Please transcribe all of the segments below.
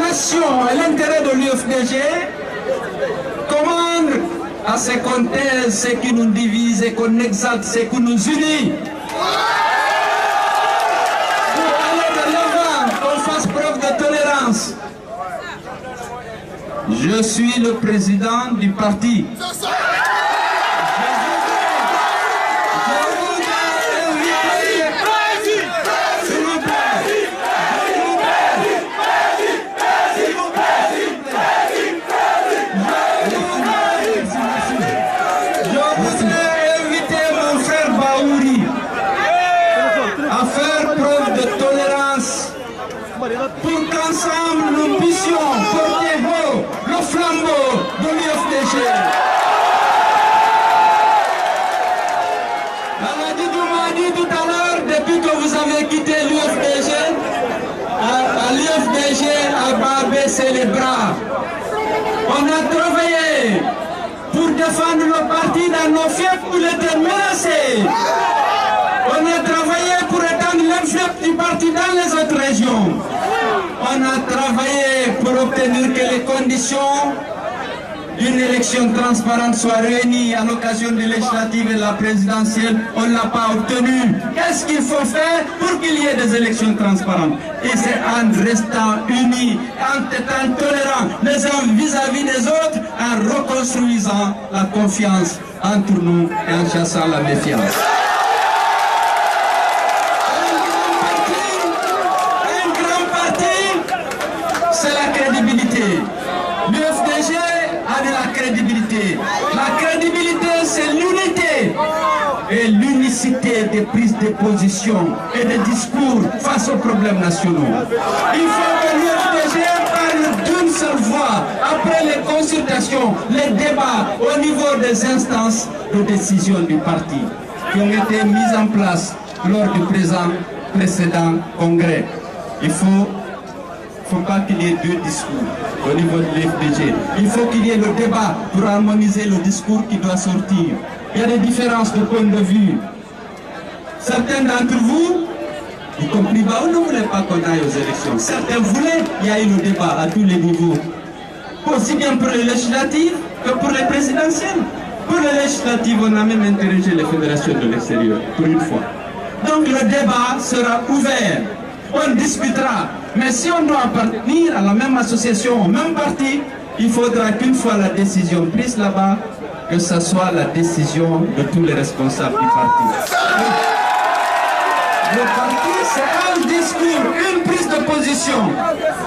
nation et l'intérêt de l'UFDG commande à ce qu'on taise ce qui nous divise et qu'on exalte ce qui nous unit. Pour aller de l'avant, qu'on fasse preuve de tolérance. Je suis le président du parti. Pour qu'ensemble nous puissions porter haut le flambeau de l'UFDG. Aladidou m'a dit tout à l'heure, depuis que vous avez quitté l'UFDG, à l'UFDG a baissé les bras. On a travaillé pour défendre le parti dans nos fiefs où il était menacé. On a travaillé pour étendre l'influence du parti dans les autres régions. On a travaillé pour obtenir que les conditions d'une élection transparente soient réunies à l'occasion des législatives et de la présidentielle. On ne l'a pas obtenu. Qu'est-ce qu'il faut faire pour qu'il y ait des élections transparentes? Et c'est en restant unis, en étant tolérants les uns vis-à-vis des autres, en reconstruisant la confiance entre nous et en chassant la méfiance. C'est la crédibilité. L'UFDG a de la crédibilité. La crédibilité, c'est l'unité et l'unicité des prises de position et des discours face aux problèmes nationaux. Il faut que l'UFDG parle d'une seule voix après les consultations, les débats au niveau des instances de décision du parti qui ont été mises en place lors du précédent congrès. Il ne faut pas qu'il y ait deux discours au niveau de l'UFDG. Il faut qu'il y ait le débat pour harmoniser le discours qui doit sortir. Il y a des différences de point de vue. Certains d'entre vous, y compris Bao, ne voulaient pas qu'on aille aux élections. Certains voulaient, il y a eu le débat à tous les niveaux. Aussi bien pour les législatives que pour les présidentielles. Pour les législatives, on a même interrogé les fédérations de l'extérieur, pour une fois. Donc le débat sera ouvert. On discutera. Mais si on doit appartenir à la même association, au même parti, il faudra qu'une fois la décision prise là-bas, que ce soit la décision de tous les responsables du parti. Le parti, c'est un discours, une prise de position.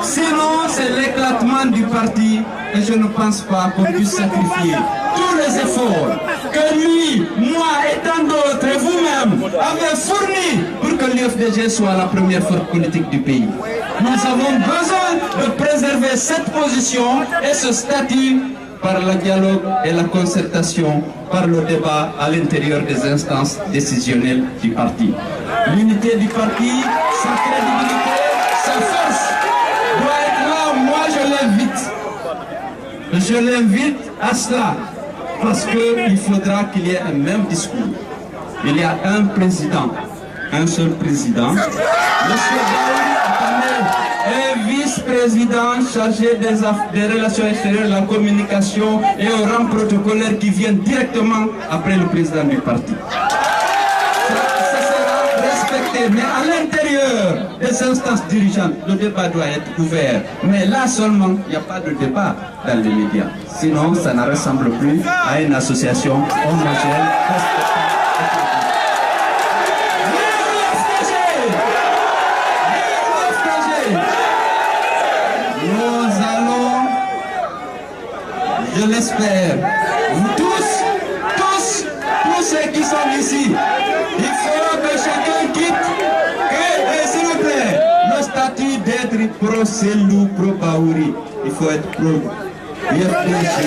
Sinon, c'est l'éclatement du parti et je ne pense pas qu'on puisse sacrifier tous les efforts que lui, moi et tant d'autres et vous-même avez fournis pour que l'UFDG soit la première force politique du pays. Nous avons besoin de préserver cette position et ce statut par le dialogue et la concertation, par le débat à l'intérieur des instances décisionnelles du parti. L'unité du parti, sa crédibilité, sa force doit être là. Moi, je l'invite à cela, parce qu'il faudra qu'il y ait un même discours. Il y a un président, un seul président. Un vice-président chargé des relations extérieures, de la communication et au rang protocolaire qui vient directement après le président du parti. Ça sera respecté, mais à l'intérieur des instances dirigeantes, le débat doit être ouvert. Mais là seulement, il n'y a pas de débat dans les médias. Sinon, ça ne ressemble plus à une association homogène. Je l'espère, vous tous ceux qui sont ici, il faut que chacun quitte, et s'il vous plaît, le statut d'être pro-Selou, pro-Baouri, il faut être pro-UFDG.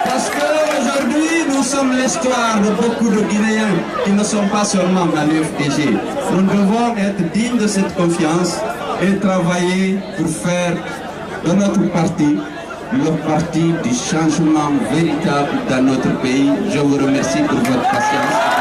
Parce qu'aujourd'hui, nous sommes l'espoir de beaucoup de Guinéens qui ne sont pas seulement dans l'UFDG. Nous devons être dignes de cette confiance et travailler pour faire de notre parti le parti du changement véritable dans notre pays. Je vous remercie pour votre patience.